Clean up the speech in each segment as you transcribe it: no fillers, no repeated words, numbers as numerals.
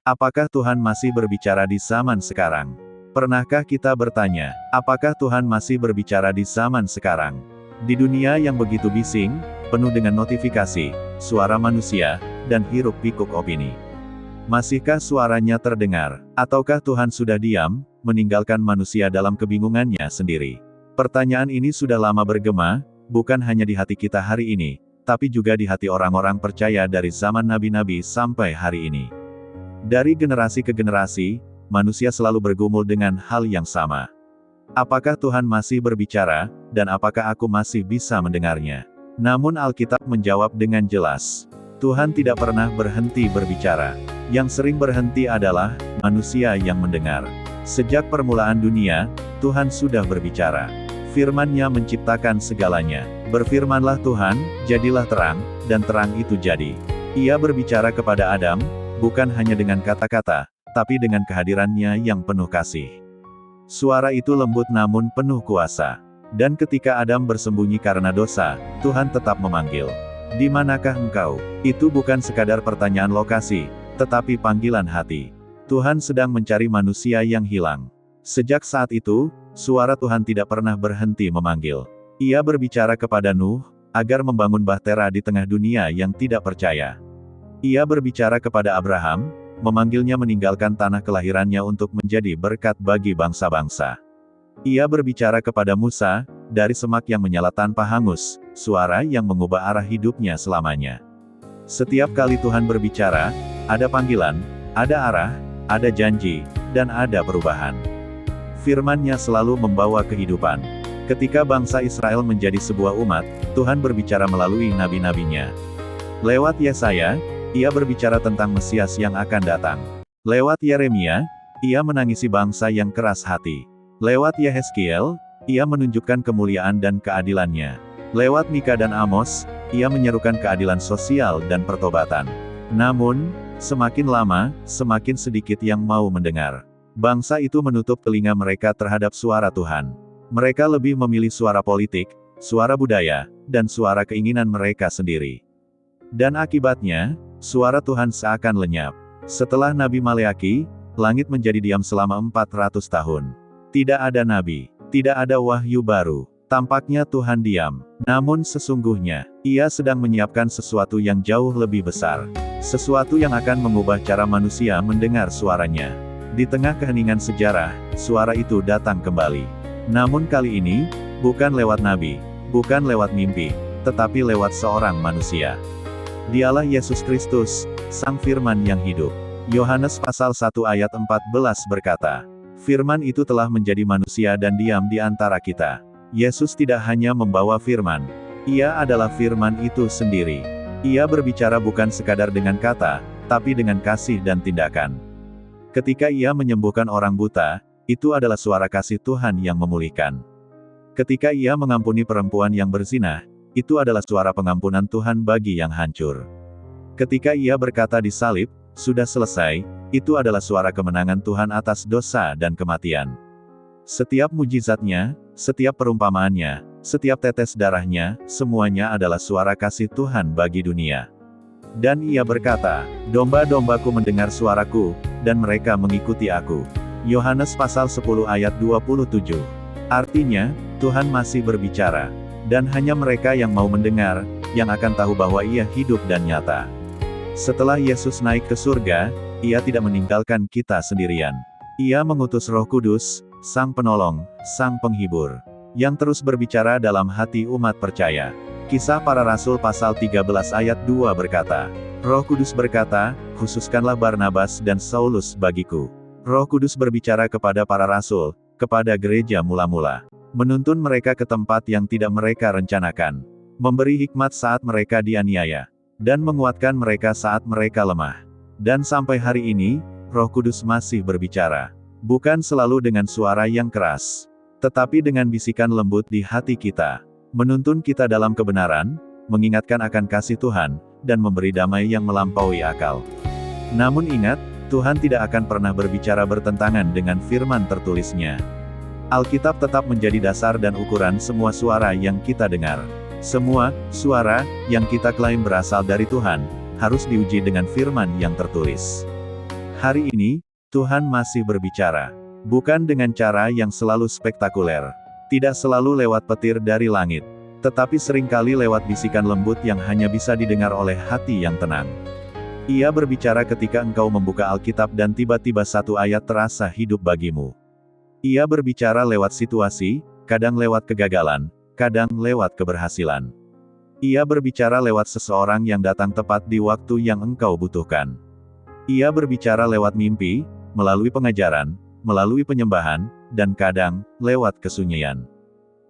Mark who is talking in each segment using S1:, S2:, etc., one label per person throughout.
S1: Apakah Tuhan masih berbicara di zaman sekarang? Pernahkah kita bertanya, apakah Tuhan masih berbicara di zaman sekarang? Di dunia yang begitu bising, penuh dengan notifikasi, suara manusia, dan hiruk-pikuk opini. Masihkah suaranya terdengar? Ataukah Tuhan sudah diam, meninggalkan manusia dalam kebingungannya sendiri? Pertanyaan ini sudah lama bergema, bukan hanya di hati kita hari ini, tapi juga di hati orang-orang percaya dari zaman nabi-nabi sampai hari ini. Dari generasi ke generasi, manusia selalu bergumul dengan hal yang sama. Apakah Tuhan masih berbicara, dan apakah aku masih bisa mendengarnya? Namun Alkitab menjawab dengan jelas. Tuhan tidak pernah berhenti berbicara. Yang sering berhenti adalah manusia yang mendengar. Sejak permulaan dunia, Tuhan sudah berbicara. Firman-Nya menciptakan segalanya. Berfirmanlah Tuhan, jadilah terang, dan terang itu jadi. Ia berbicara kepada Adam, bukan hanya dengan kata-kata, tapi dengan kehadiran-Nya yang penuh kasih. Suara itu lembut namun penuh kuasa. Dan ketika Adam bersembunyi karena dosa, Tuhan tetap memanggil. Di manakah engkau? Itu bukan sekadar pertanyaan lokasi, tetapi panggilan hati. Tuhan sedang mencari manusia yang hilang. Sejak saat itu, suara Tuhan tidak pernah berhenti memanggil. Ia berbicara kepada Nuh, agar membangun bahtera di tengah dunia yang tidak percaya. Ia berbicara kepada Abraham, memanggilnya meninggalkan tanah kelahirannya untuk menjadi berkat bagi bangsa-bangsa. Ia berbicara kepada Musa, dari semak yang menyala tanpa hangus, suara yang mengubah arah hidupnya selamanya. Setiap kali Tuhan berbicara, ada panggilan, ada arah, ada janji, dan ada perubahan. Firman-Nya selalu membawa kehidupan. Ketika bangsa Israel menjadi sebuah umat, Tuhan berbicara melalui nabi-nabinya. Lewat Yesaya, Ia berbicara tentang Mesias yang akan datang. Lewat Yeremia, Ia menangisi bangsa yang keras hati. Lewat Yehezkiel, Ia menunjukkan kemuliaan dan keadilan-Nya. Lewat Mika dan Amos, Ia menyerukan keadilan sosial dan pertobatan. Namun, semakin lama, semakin sedikit yang mau mendengar. Bangsa itu menutup telinga mereka terhadap suara Tuhan. Mereka lebih memilih suara politik, suara budaya, dan suara keinginan mereka sendiri. Dan akibatnya, suara Tuhan seakan lenyap. Setelah Nabi Maleaki, langit menjadi diam selama 400 tahun. Tidak ada nabi, tidak ada wahyu baru. Tampaknya Tuhan diam. Namun sesungguhnya, Ia sedang menyiapkan sesuatu yang jauh lebih besar. Sesuatu yang akan mengubah cara manusia mendengar suaranya. Di tengah keheningan sejarah, suara itu datang kembali. Namun kali ini, bukan lewat nabi, bukan lewat mimpi, tetapi lewat seorang manusia. Dialah Yesus Kristus, Sang Firman yang hidup. Yohanes pasal 1 ayat 14 berkata, Firman itu telah menjadi manusia dan diam di antara kita. Yesus tidak hanya membawa firman. Ia adalah firman itu sendiri. Ia berbicara bukan sekadar dengan kata, tapi dengan kasih dan tindakan. Ketika Ia menyembuhkan orang buta, itu adalah suara kasih Tuhan yang memulihkan. Ketika Ia mengampuni perempuan yang berzina, itu adalah suara pengampunan Tuhan bagi yang hancur. Ketika Ia berkata di salib, sudah selesai, itu adalah suara kemenangan Tuhan atas dosa dan kematian. Setiap mujizat-Nya, setiap perumpamaannya, setiap tetes darah-Nya, semuanya adalah suara kasih Tuhan bagi dunia. Dan Ia berkata, domba-dombaku mendengar suaraku, dan mereka mengikuti aku. Yohanes pasal 10 ayat 27. Artinya, Tuhan masih berbicara. Dan hanya mereka yang mau mendengar, yang akan tahu bahwa Ia hidup dan nyata. Setelah Yesus naik ke surga, Ia tidak meninggalkan kita sendirian. Ia mengutus Roh Kudus, Sang Penolong, Sang Penghibur, yang terus berbicara dalam hati umat percaya. Kisah Para Rasul pasal 13 ayat 2 berkata, Roh Kudus berkata, khususkanlah Barnabas dan Saulus bagiku. Roh Kudus berbicara kepada para rasul, kepada gereja mula-mula. Menuntun mereka ke tempat yang tidak mereka rencanakan. Memberi hikmat saat mereka dianiaya. Dan menguatkan mereka saat mereka lemah. Dan sampai hari ini, Roh Kudus masih berbicara. Bukan selalu dengan suara yang keras, tetapi dengan bisikan lembut di hati kita. Menuntun kita dalam kebenaran, mengingatkan akan kasih Tuhan, dan memberi damai yang melampaui akal. Namun ingat, Tuhan tidak akan pernah berbicara bertentangan dengan firman tertulisnya. Alkitab tetap menjadi dasar dan ukuran semua suara yang kita dengar. Semua suara yang kita klaim berasal dari Tuhan, harus diuji dengan firman yang tertulis. Hari ini, Tuhan masih berbicara. Bukan dengan cara yang selalu spektakuler. Tidak selalu lewat petir dari langit. Tetapi seringkali lewat bisikan lembut yang hanya bisa didengar oleh hati yang tenang. Ia berbicara ketika engkau membuka Alkitab dan tiba-tiba satu ayat terasa hidup bagimu. Ia berbicara lewat situasi, kadang lewat kegagalan, kadang lewat keberhasilan. Ia berbicara lewat seseorang yang datang tepat di waktu yang engkau butuhkan. Ia berbicara lewat mimpi, melalui pengajaran, melalui penyembahan, dan kadang, lewat kesunyian.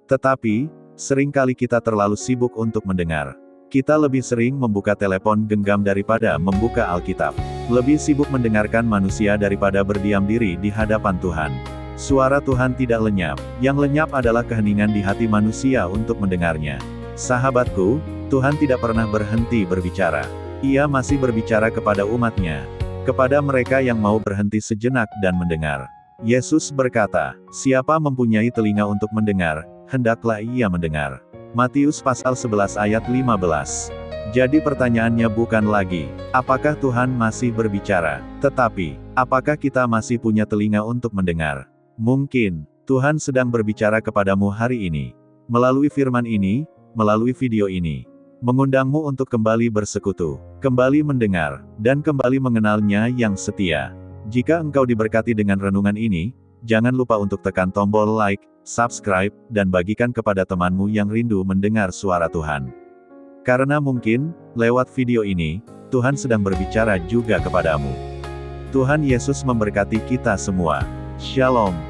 S1: Tetapi, seringkali kita terlalu sibuk untuk mendengar. Kita lebih sering membuka telepon genggam daripada membuka Alkitab. Lebih sibuk mendengarkan manusia daripada berdiam diri di hadapan Tuhan. Suara Tuhan tidak lenyap. Yang lenyap adalah keheningan di hati manusia untuk mendengarnya. Sahabatku, Tuhan tidak pernah berhenti berbicara. Ia masih berbicara kepada umatnya. Kepada mereka yang mau berhenti sejenak dan mendengar. Yesus berkata, "Siapa mempunyai telinga untuk mendengar, hendaklah ia mendengar." Matius pasal 11 ayat 15. Jadi pertanyaannya bukan lagi, apakah Tuhan masih berbicara, tetapi, apakah kita masih punya telinga untuk mendengar? Mungkin, Tuhan sedang berbicara kepadamu hari ini. Melalui firman ini, melalui video ini. Mengundangmu untuk kembali bersekutu, kembali mendengar, dan kembali mengenalnya yang setia. Jika engkau diberkati dengan renungan ini, jangan lupa untuk tekan tombol like, subscribe, dan bagikan kepada temanmu yang rindu mendengar suara Tuhan. Karena mungkin, lewat video ini, Tuhan sedang berbicara juga kepadamu. Tuhan Yesus memberkati kita semua. Shalom.